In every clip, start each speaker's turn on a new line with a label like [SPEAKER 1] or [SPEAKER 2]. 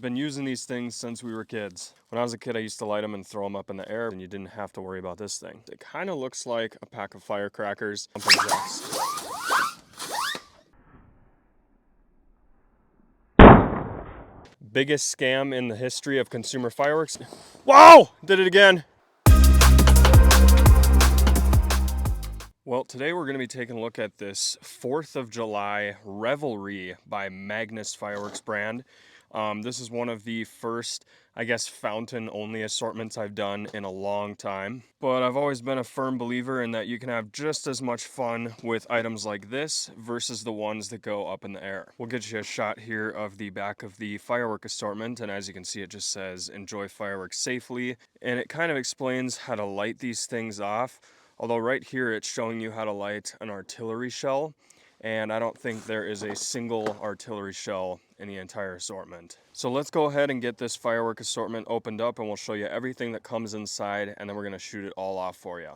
[SPEAKER 1] Been using these things since we were kids. When I was a kid, I used to light them and throw them up in the air, and you didn't have to worry about this thing. It kind of looks like a pack of firecrackers. Biggest scam in the history of consumer fireworks. Wow! Did it again. Well, today we're going to be taking a look at this 4th of July Revelry by Magnus Fireworks brand. This is one of the first, I guess, fountain-only assortments I've done in a long time. But I've always been a firm believer in that you can have just as much fun with items like this versus the ones that go up in the air. We'll get you a shot here of the back of the Firework assortment, and as you can see, it just says, "Enjoy fireworks safely," and it kind of explains how to light these things off. Although right here it's showing you how to light an artillery shell, and I don't think there is a single artillery shell in the entire assortment. So let's go ahead and get this firework assortment opened up, and we'll show you everything that comes inside, and then we're going to shoot it all off for you.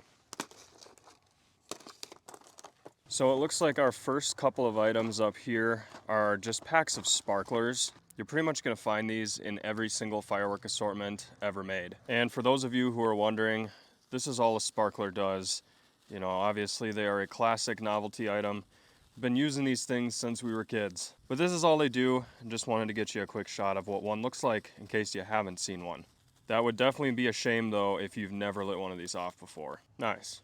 [SPEAKER 1] So it looks like our first couple of items up here are just packs of sparklers. You're pretty much going to find these in every single firework assortment ever made. And for those of you who are wondering, this is all a sparkler does. You know, obviously they are a classic novelty item. Been using these things since we were kids. But this is all they do, and just wanted to get you a quick shot of what one looks like in case you haven't seen one. That would definitely be a shame though if you've never lit one of these off before. Nice.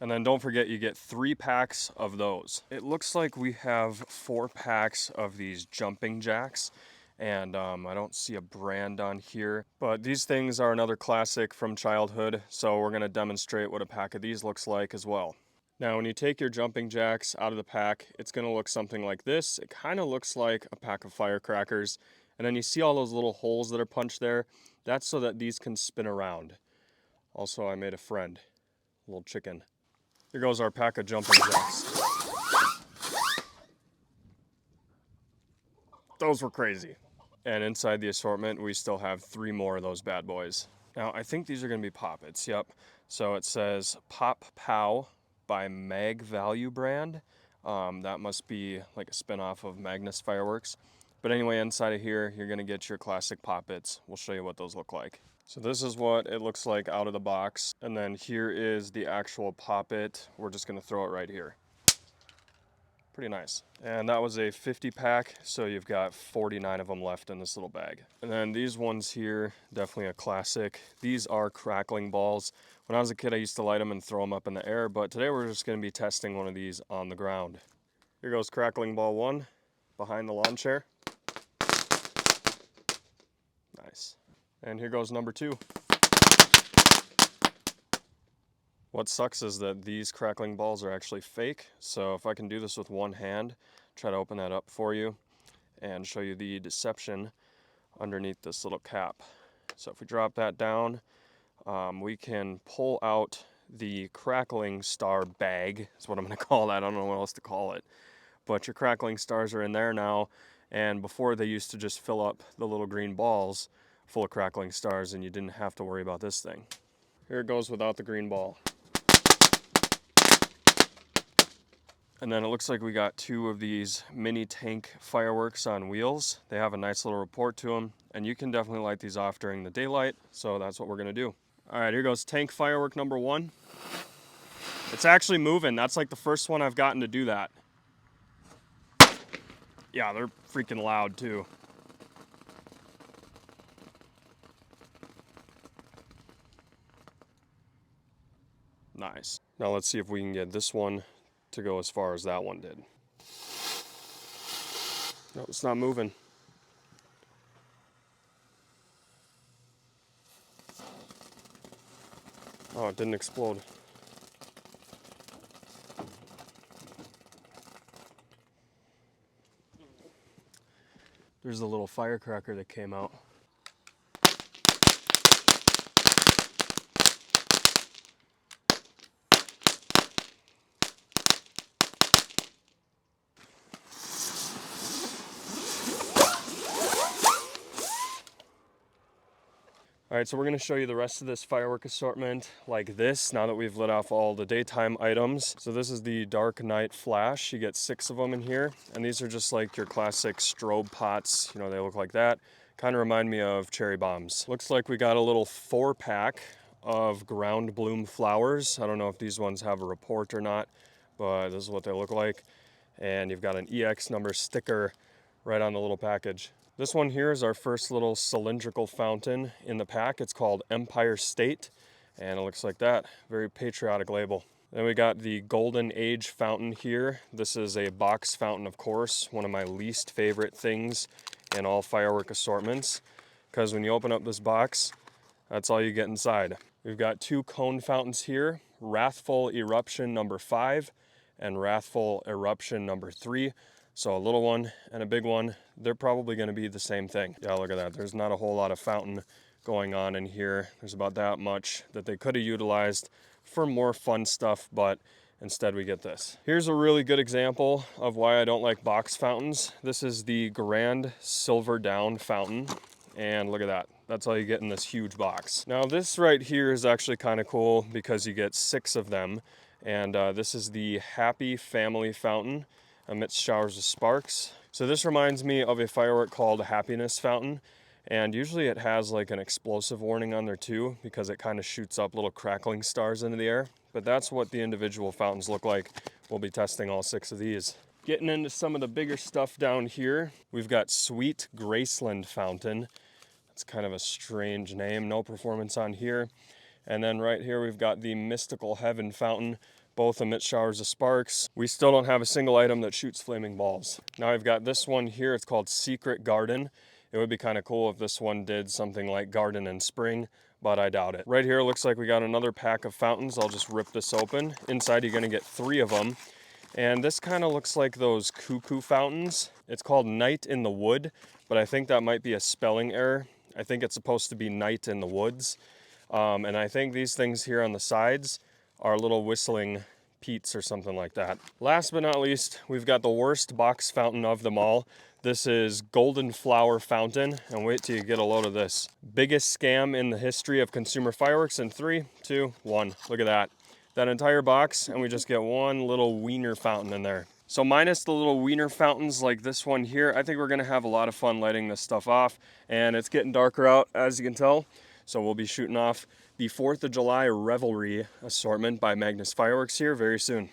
[SPEAKER 1] And then don't forget, you get 3 packs of those. It looks like we have 4 packs of these jumping jacks. And I don't see a brand on here, but these things are another classic from childhood, so we're going to demonstrate what a pack of these looks like as well. Now when you take your jumping jacks out of the pack, it's going to look something like this. It kind of looks like a pack of firecrackers, and then you see all those little holes that are punched there. That's so that these can spin around. Also, I made a friend, a little chicken. Here goes our pack of jumping jacks. Those were crazy. And inside the assortment, we still have 3 more of those bad boys. Now, I think these are going to be Poppets, yep. So it says Pop Pow by Mag Value brand. That must be like a spin-off of Magnus Fireworks. But anyway, inside of here, you're going to get your classic Poppets. We'll show you what those look like. So this is what it looks like out of the box. And then here is the actual Poppet. We're just going to throw it right here. Pretty nice. And that was a 50 pack, so you've got 49 of them left in this little bag. And then these ones here, definitely a classic. These are crackling balls. When I was a kid, I used to light them and throw them up in the air, but today we're just going to be testing one of these on the ground. Here goes crackling ball 1 behind the lawn chair. Nice. And here goes number 2. What sucks is that these crackling balls are actually fake, so if I can do this with one hand, try to open that up for you and show you the deception underneath this little cap. So if we drop that down, we can pull out the crackling star bag, is what I'm going to call that. I don't know what else to call it. But your crackling stars are in there now, and before they used to just fill up the little green balls full of crackling stars, and you didn't have to worry about this thing. Here it goes without the green ball. And then it looks like we got 2 of these mini tank fireworks on wheels. They have a nice little report to them, and you can definitely light these off during the daylight, so that's what we're gonna do. All right, here goes tank firework number 1. It's actually moving. That's like the first one I've gotten to do that. Yeah, they're freaking loud too. Nice. Now let's see if we can get this one to go as far as that one did. No, it's not moving. Oh, it didn't explode. There's the little firecracker that came out. All right, so we're gonna show you the rest of this firework assortment like this, now that we've lit off all the daytime items. So this is the Dark Night Flash. You get 6 of them in here, and these are just like your classic strobe pots. You know, they look like that. Kind of remind me of cherry bombs. Looks like we got a little 4-pack of ground bloom flowers. I don't know if these ones have a report or not, but this is what they look like. And you've got an EX number sticker right on the little package. This one here is our first little cylindrical fountain in the pack. It's called Empire State, and it looks like that. Very patriotic label. Then we got the Golden Age fountain here. This is a box fountain, of course, one of my least favorite things in all firework assortments, because when you open up this box, that's all you get inside. We've got 2 cone fountains here, Wrathful Eruption number 5 and Wrathful Eruption number 3. So a little one and a big one, they're probably going to be the same thing. Yeah, look at that. There's not a whole lot of fountain going on in here. There's about that much that they could have utilized for more fun stuff, but instead we get this. Here's a really good example of why I don't like box fountains. This is the Grand Silver Down fountain, and look at that. That's all you get in this huge box. Now this right here is actually kind of cool because you get 6 of them, and this is the Happy Family fountain amidst showers of sparks. So this reminds me of a firework called Happiness Fountain, and usually it has like an explosive warning on there too, because it kind of shoots up little crackling stars into the air. But that's what the individual fountains look like. We'll be testing all 6 of these. Getting into some of the bigger stuff down here, we've got Sweet Graceland Fountain. It's kind of a strange name, no performance on here. And then right here we've got the Mystical Heaven Fountain, both emit showers of sparks. We still don't have a single item that shoots flaming balls. Now I've got this one here, it's called Secret Garden. It would be kind of cool if this one did something like Garden in Spring, but I doubt it. Right here looks like we got another pack of fountains. I'll just rip this open. Inside you're gonna get 3 of them. And this kind of looks like those cuckoo fountains. It's called Night in the Wood, but I think that might be a spelling error. I think it's supposed to be Night in the Woods. And I think these things here on the sides are little whistling Pete's or something like that. Last but not least, we've got the worst box fountain of them all. This is Golden Flower Fountain, and wait till you get a load of this. Biggest scam in the history of consumer fireworks in 3, 2, 1. Look at that. That entire box, and we just get one little wiener fountain in there. So minus the little wiener fountains like this one here, I think we're gonna have a lot of fun lighting this stuff off, and it's getting darker out, as you can tell. So we'll be shooting off the 4th of July Revelry assortment by Magnus Fireworks here very soon.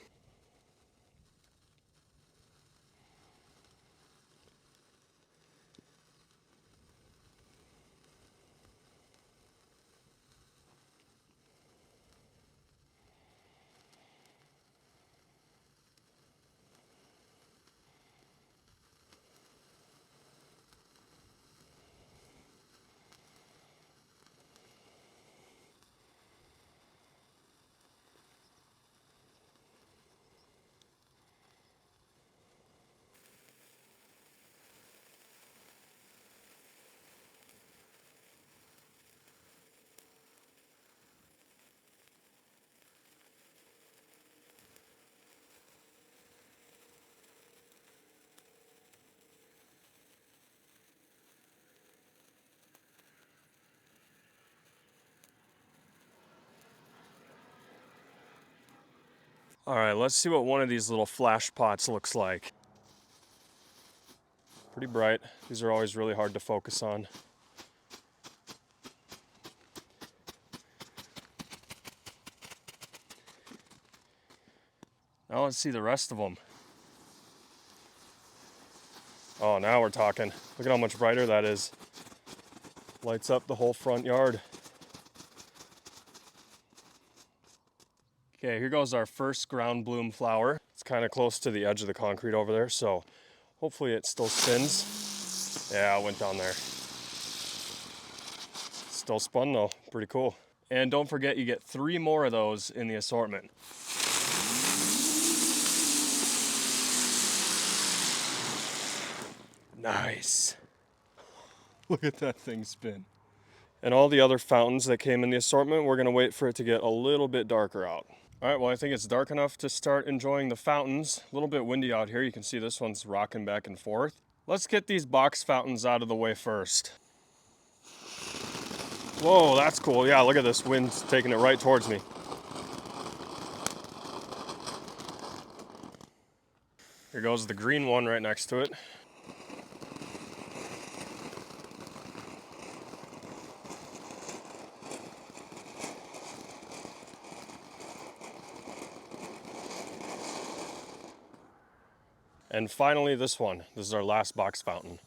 [SPEAKER 1] All right, let's see what one of these little flash pots looks like. Pretty bright. These are always really hard to focus on. Now let's see the rest of them. Oh, now we're talking. Look at how much brighter that is. Lights up the whole front yard. Okay, here goes our first ground bloom flower. It's kind of close to the edge of the concrete over there, so hopefully it still spins. Yeah, it went down there. Still spun though, pretty cool. And don't forget, you get 3 more of those in the assortment. Nice. Look at that thing spin. And all the other fountains that came in the assortment, we're gonna wait for it to get a little bit darker out. All right, well, I think it's dark enough to start enjoying the fountains. A little bit windy out here. You can see this one's rocking back and forth. Let's get these box fountains out of the way first. Whoa, that's cool. Yeah, look at this. Wind's taking it right towards me. Here goes the green one right next to it. And finally this one. This is our last box fountain.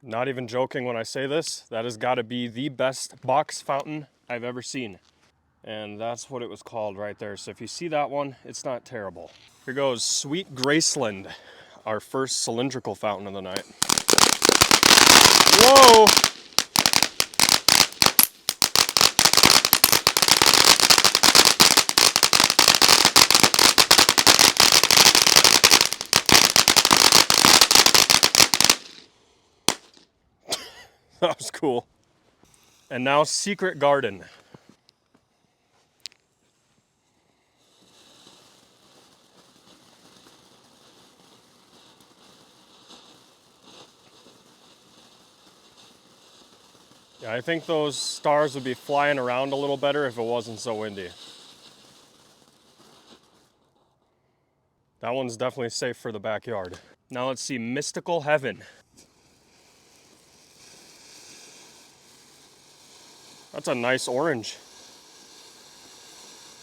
[SPEAKER 1] Not even joking when I say this, that has got to be the best box fountain I've ever seen. And that's what it was called right there. So if you see that one, it's not terrible. Here goes Sweet Graceland, our first cylindrical fountain of the night. Whoa! That was cool. And now Secret Garden. Yeah, I think those stars would be flying around a little better if it wasn't so windy. That one's definitely safe for the backyard. Now let's see Mystical Heaven. That's a nice orange.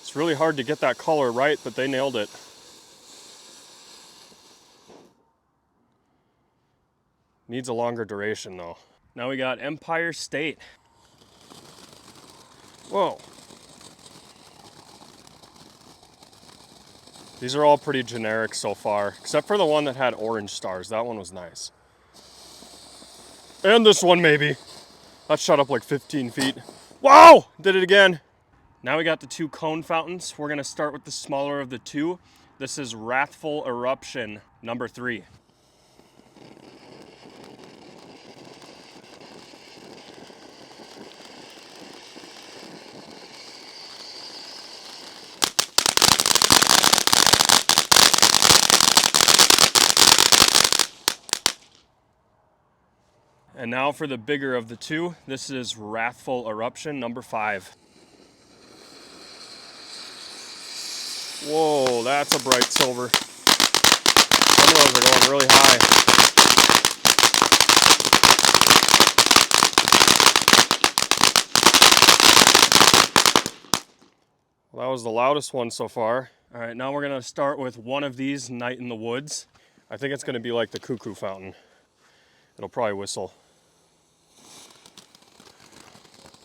[SPEAKER 1] It's really hard to get that color right, but they nailed it. Needs a longer duration though. Now we got Empire State. Whoa. These are all pretty generic so far, except for the one that had orange stars. That one was nice. And this one maybe. That shot up like 15 feet. Wow! Did it again. Now we got the two cone fountains. We're gonna start with the smaller of the two. This is Wrathful Eruption, number 3. And now for the bigger of the two, this is Wrathful Eruption, number 5. Whoa, that's a bright silver. Some of those are going really high. Well, that was the loudest one so far. All right, now we're gonna start with one of these, Night in the Woods. I think it's gonna be like the Cuckoo Fountain. It'll probably whistle.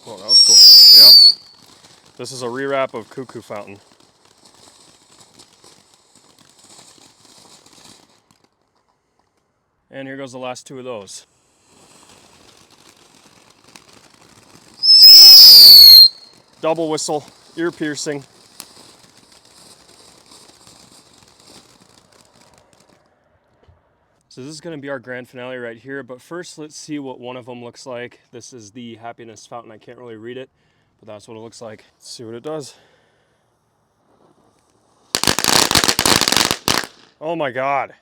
[SPEAKER 1] Oh, that was cool. Yep. This is a rewrap of Cuckoo Fountain. And here goes the last two of those. Double whistle, ear piercing. So this is going to be our grand finale right here, but first let's see what one of them looks like. This is the Happiness Fountain. I can't really read it, but that's what it looks like. Let's see what it does. Oh my God.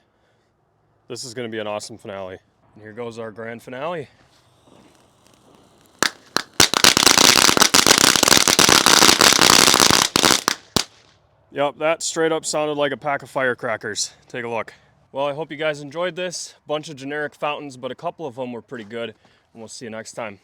[SPEAKER 1] This is going to be an awesome finale. And here goes our grand finale. Yep, that straight up sounded like a pack of firecrackers. Take a look. Well, I hope you guys enjoyed this. Bunch of generic fountains, but a couple of them were pretty good. And we'll see you next time.